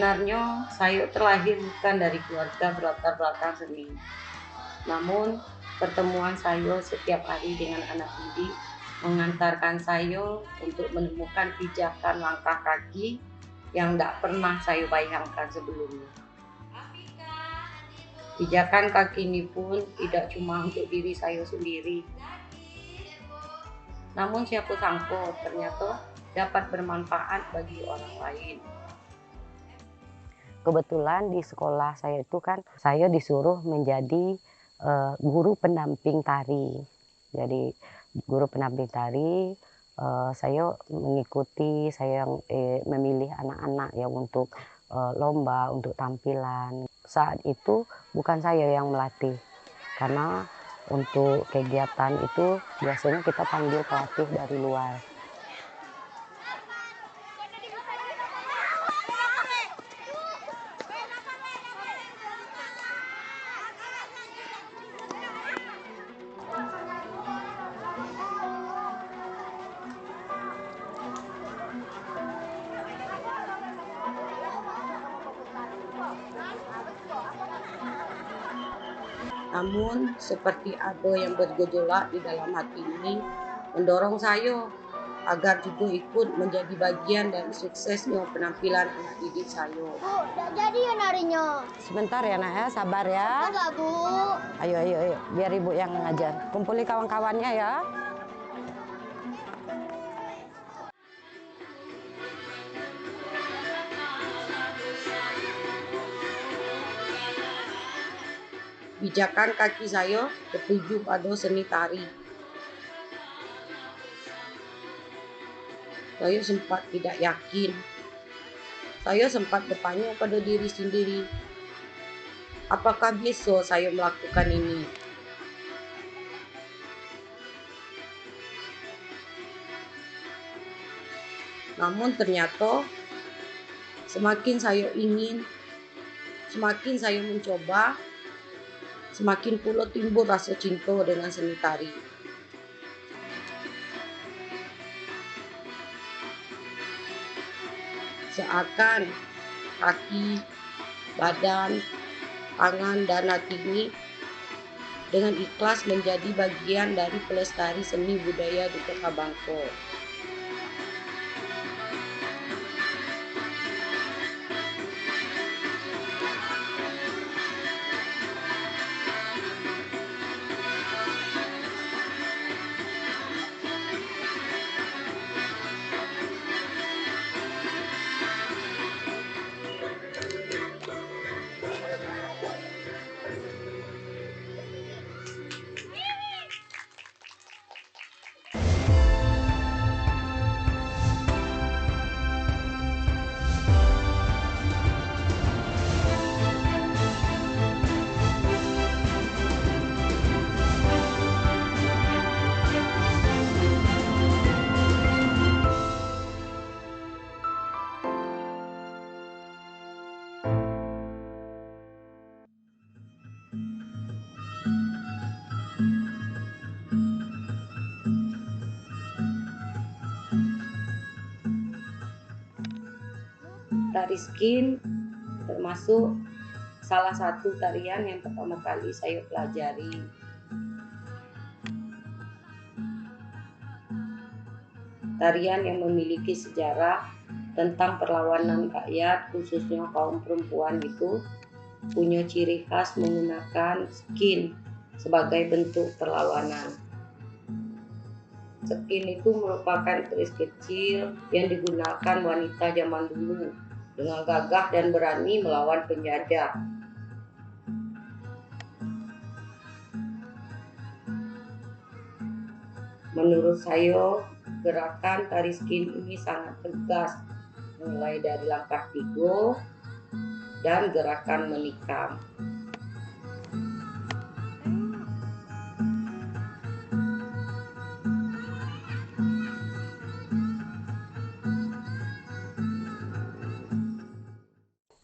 Sebenarnya saya terlahir bukan dari keluarga berlatar belakang seni. Namun pertemuan saya setiap hari dengan anak didik mengantarkan saya untuk menemukan pijakan langkah kaki yang tidak pernah saya bayangkan sebelumnya. Pijakan kaki ini pun tidak cuma untuk diri saya sendiri, namun siapa sangka ternyata dapat bermanfaat bagi orang lain. Kebetulan di sekolah saya itu kan saya disuruh menjadi guru pendamping tari. Jadi guru pendamping tari, saya mengikuti, saya memilih anak-anak yang untuk lomba, untuk tampilan. Saat itu bukan saya yang melatih, karena untuk kegiatan itu biasanya kita panggil pelatih dari luar. Namun seperti ada yang bergejolak di dalam hati ini mendorong saya agar juga ikut menjadi bagian dari suksesnya penampilan anak didik saya. Bu, udah jadi ya narinya. Sebentar ya nak ya, sabar ya. Enggak, Bu. Ayo, biar ibu yang ngajar. Kumpuli kawan-kawannya ya. Pijakan kaki saya tertuju pada seni tari. Saya sempat tidak yakin. Saya sempat bertanya pada diri sendiri, apakah bisa saya melakukan ini? Namun ternyata semakin saya ingin, semakin saya mencoba, semakin pula timbul rasa cinta dengan seni tari. Seakan kaki, badan, tangan, dan hati ini dengan ikhlas menjadi bagian dari pelestari seni budaya di Kota Bangkok. Tari skin termasuk salah satu tarian yang pertama kali saya pelajari. Tarian yang memiliki sejarah tentang perlawanan rakyat, khususnya kaum perempuan itu punya ciri khas menggunakan skin sebagai bentuk perlawanan. Skin itu merupakan keris kecil yang digunakan wanita zaman dulu dengan gagah dan berani melawan penjajah. Menurut saya, gerakan tari skin ini sangat tegas, mulai dari langkah tigo dan gerakan menikam.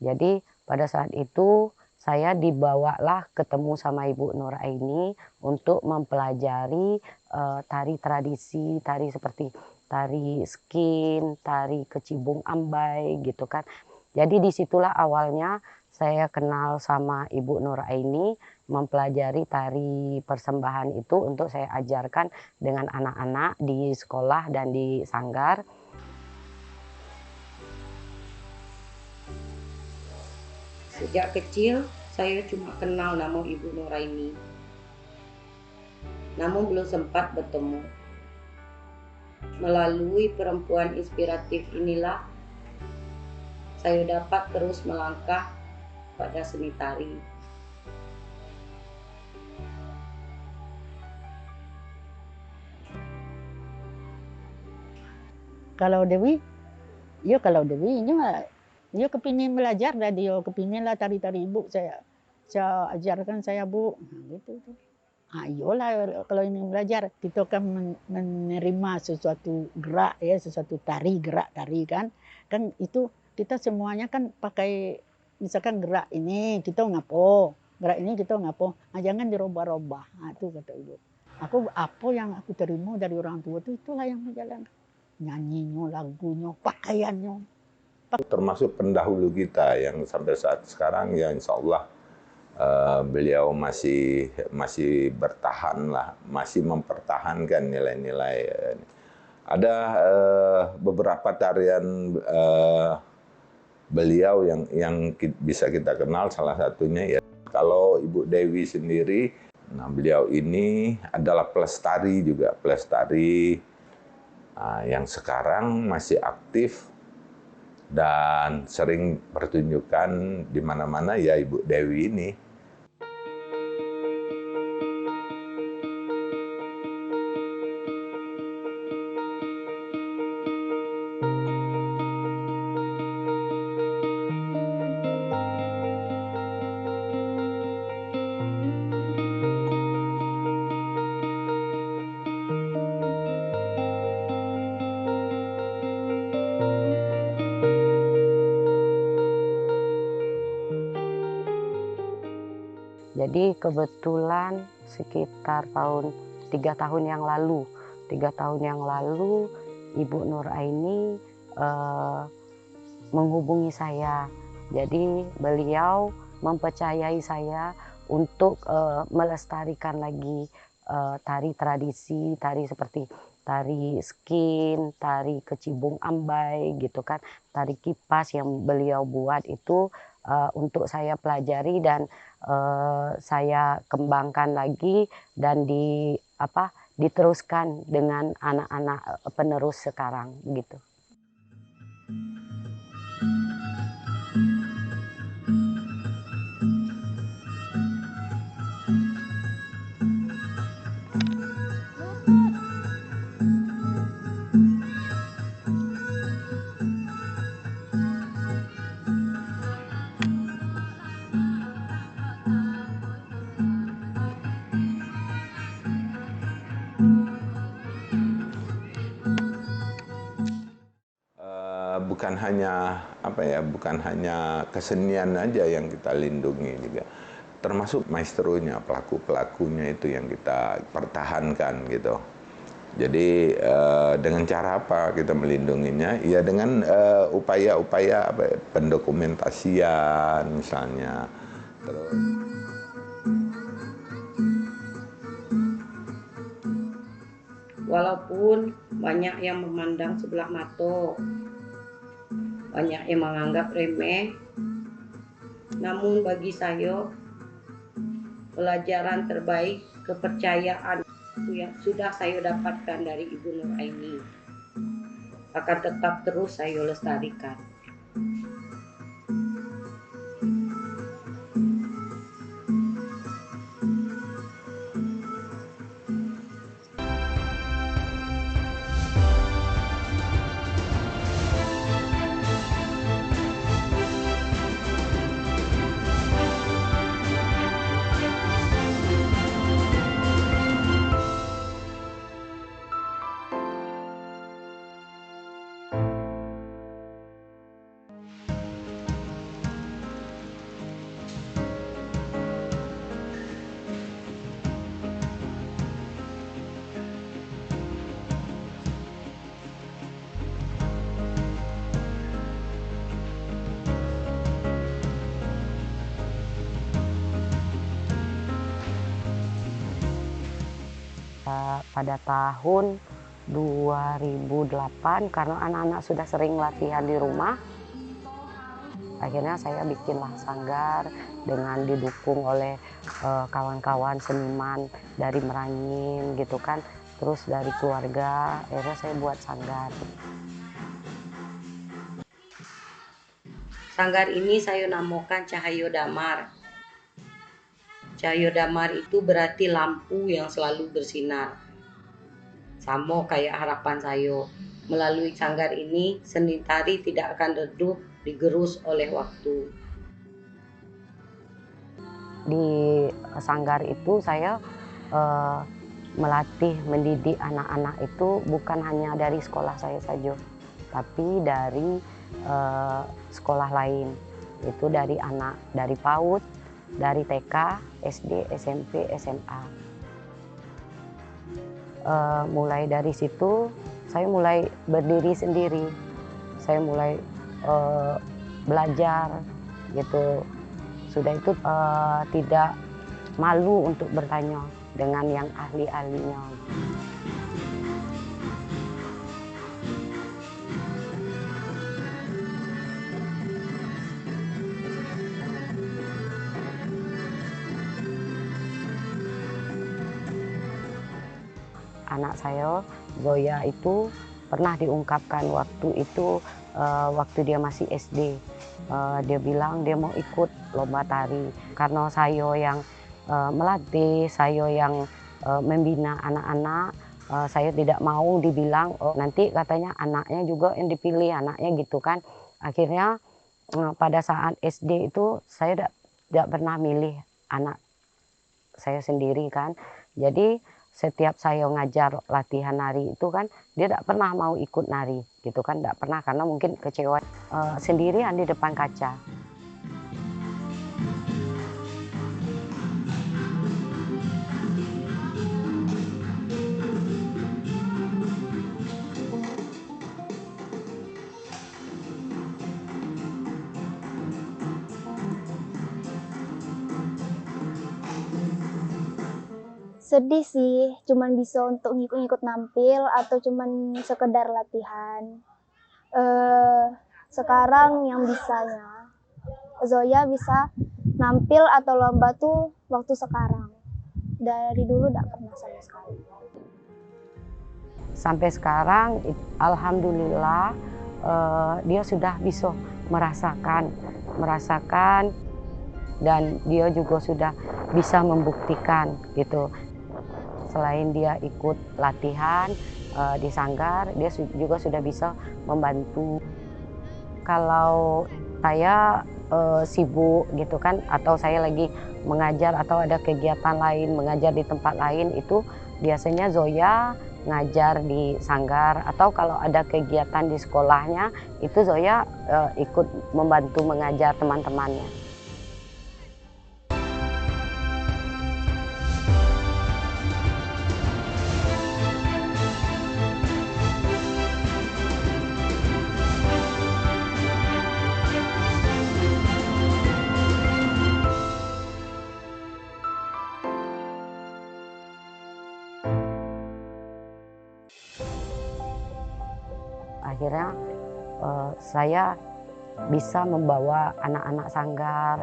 Jadi pada saat itu saya dibawalah ketemu sama Ibu Nur Aini untuk mempelajari tari tradisi, tari seperti tari skin, tari kecibung ambai gitu kan. Jadi disitulah awalnya saya kenal sama Ibu Nuraini, mempelajari tari persembahan itu untuk saya ajarkan dengan anak-anak di sekolah dan di sanggar. Sejak kecil, saya cuma kenal nama Ibu Nuraini. Namun belum sempat bertemu. Melalui perempuan inspiratif inilah, saya dapat terus melangkah pada seni tari. Kalau Dewi dia kepingin belajar dan dia kepingin lah tari-tari ibu saya ajarkan saya bu, gitu tuh. Iyalah kalau ingin belajar kita kan menerima sesuatu gerak ya, sesuatu gerak tari kan itu kita semuanya kan pakai misalkan gerak ini kita ngapo, jangan dirubah-rubah. Itu kata ibu. Apa yang aku terima dari orang tua itulah yang menjalankan. Nyanyinya, lagunya, pakaiannya. Termasuk pendahulu kita yang sampai saat sekarang ya insya Allah beliau masih bertahan lah, masih mempertahankan nilai-nilai. Ada beberapa tarian beliau yang bisa kita kenal, salah satunya ya kalau Ibu Dewi sendiri, nah beliau ini adalah pelestari juga, yang sekarang masih aktif dan sering pertunjukan di mana-mana ya Ibu Dewi ini. Jadi kebetulan sekitar 3 tahun yang lalu Ibu Nuraini menghubungi saya. Jadi beliau mempercayai saya untuk melestarikan lagi tari tradisi, tari seperti tari skin, tari kecibung ambai gitu kan, tari kipas yang beliau buat itu untuk saya pelajari dan saya kembangkan lagi dan diteruskan dengan anak-anak penerus sekarang gitu. Bukan hanya kesenian aja yang kita lindungi juga, termasuk maestronya, pelaku-pelakunya itu yang kita pertahankan gitu. Jadi dengan cara apa kita melindunginya? Ya dengan upaya-upaya pendokumentasian misalnya. Terus Walaupun banyak yang memandang sebelah mata, banyak yang menganggap remeh, namun bagi saya pelajaran terbaik, kepercayaan yang sudah saya dapatkan dari Ibu Nuraini akan tetap terus saya lestarikan. pada tahun 2008 karena anak-anak sudah sering latihan di rumah. Akhirnya saya bikinlah sanggar dengan didukung oleh kawan-kawan seniman dari Merangin gitu kan. Terus dari keluarga, akhirnya saya buat sanggar. Sanggar ini saya namakan Cahayo Damar. Cahayo Damar itu berarti lampu yang selalu bersinar. Sama kayak harapan saya. Melalui sanggar ini, seni tari tidak akan redup digerus oleh waktu. Di sanggar itu saya melatih, mendidik anak-anak itu bukan hanya dari sekolah saya saja, tapi dari sekolah lain. Itu dari anak, dari PAUD, dari TK, SD, SMP, SMA. Mulai dari situ, saya mulai berdiri sendiri. Saya mulai belajar gitu. Sudah itu tidak malu untuk bertanya dengan yang ahli-ahlinya. Anak saya, Zoya itu pernah diungkapkan waktu itu, waktu dia masih SD. Dia bilang dia mau ikut lomba tari. Karena saya yang melatih, saya yang membina anak-anak, saya tidak mau dibilang, oh nanti katanya anaknya juga yang dipilih, anaknya gitu kan. Akhirnya pada saat SD itu saya tidak pernah milih anak saya sendiri kan. Jadi setiap saya ngajar latihan nari itu kan dia tidak pernah mau ikut nari gitu kan, tidak pernah karena mungkin kecewa sendirian di depan kaca. Sedih sih, cuman bisa untuk ngikut-ngikut nampil atau cuman sekedar latihan. Sekarang yang bisanya, Zoya bisa nampil atau lomba tuh waktu sekarang. Dari dulu tidak pernah sama sekali. Sampai sekarang, alhamdulillah dia sudah bisa merasakan dan dia juga sudah bisa membuktikan gitu. Selain dia ikut latihan di sanggar, dia juga sudah bisa membantu. Kalau saya sibuk gitu kan, atau saya lagi mengajar atau ada kegiatan lain, mengajar di tempat lain, itu biasanya Zoya ngajar di sanggar, atau kalau ada kegiatan di sekolahnya, itu Zoya ikut membantu mengajar teman-temannya. Akhirnya saya bisa membawa anak-anak sanggar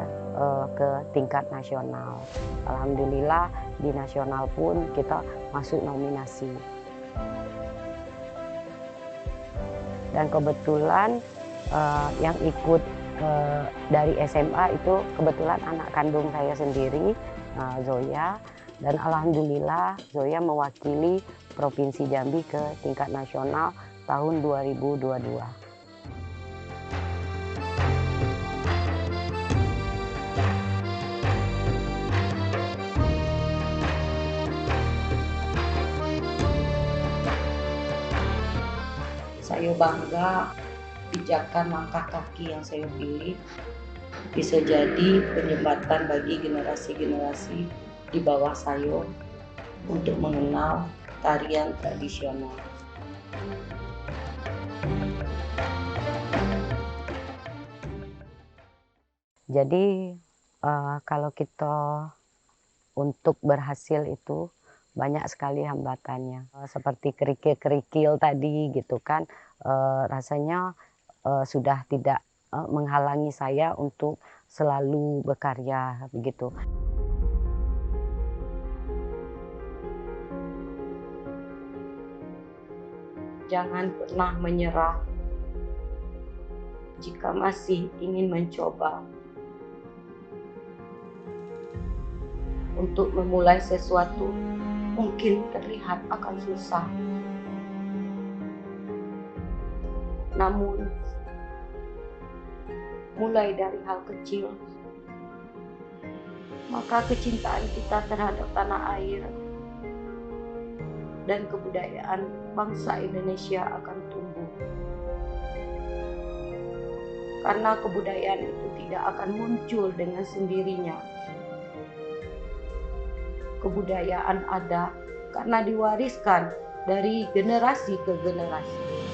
ke tingkat nasional. Alhamdulillah di nasional pun kita masuk nominasi. Dan kebetulan yang ikut dari SMA itu kebetulan anak kandung saya sendiri, Zoya. Dan alhamdulillah Zoya mewakili Provinsi Jambi ke tingkat nasional tahun 2022. Saya bangga pijakan langkah kaki yang saya pilih bisa jadi penyembatan bagi generasi-generasi di bawah saya untuk mengenal tarian tradisional. Jadi kalau kita untuk berhasil itu banyak sekali hambatannya. Seperti kerikil-kerikil tadi gitu kan, rasanya sudah tidak menghalangi saya untuk selalu berkarya begitu. Jangan pernah menyerah. Jika masih ingin mencoba untuk memulai sesuatu, mungkin terlihat akan susah. Namun, mulai dari hal kecil, maka kecintaan kita terhadap tanah air dan kebudayaan bangsa Indonesia akan tumbuh. Karena kebudayaan itu tidak akan muncul dengan sendirinya. Kebudayaan ada karena diwariskan dari generasi ke generasi.